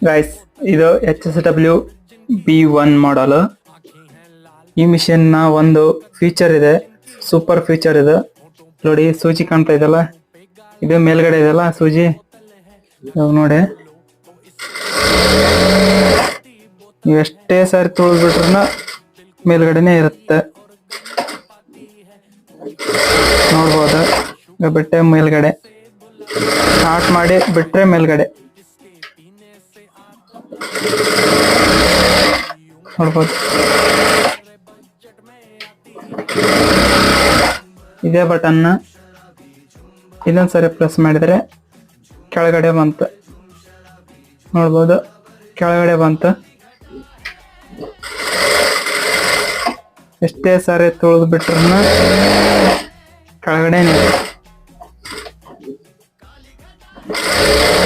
Guys, ಇದು HSW B1 ಮಾಡಲ್. ಈ mission ನ ಒಂದು ಫೀಚರ್ ಇದೆ, ಸೂಪರ್ ಫೀಚರ್ ಇದೆ ನೋಡಿ. ಸೂಜಿ ಕಾಣ್ತಾ ಇದೆಲ್ಲ, ಇದು ಮೇಲ್ಗಡೆ ಇದೆಲ್ಲ ಸೂಜಿ. ನೋಡಿ, ನೀವು ಎಷ್ಟೇ ಸಾರಿ ತೊಳೆದ್ಬಿಟ್ರೂ ಮೇಲ್ಗಡೆನೆ ಇರುತ್ತೆ. ನೋಡ್ಬೋದು, ಬಿಟ್ಟೆ ಮೇಲ್ಗಡೆ ಸ್ಟಾರ್ಟ್ ಮಾಡಿ ಬಿಟ್ರೆ ಮೇಲ್ಗಡೆ ನೋಡ್ಬೋದು. ಇದೇ ಬಟನ್ನ ಇದೊಂದ್ಸರಿ ಪ್ರೆಸ್ ಮಾಡಿದ್ರೆ ಕೆಳಗಡೆ ಬಂತು. ನೋಡ್ಬೋದು, ಕೆಳಗಡೆ ಬಂತು. ಎಷ್ಟೇ ಸಾರಿ ತೊಳೆದು ಬಿಟ್ರು ಕೆಳಗಡೆ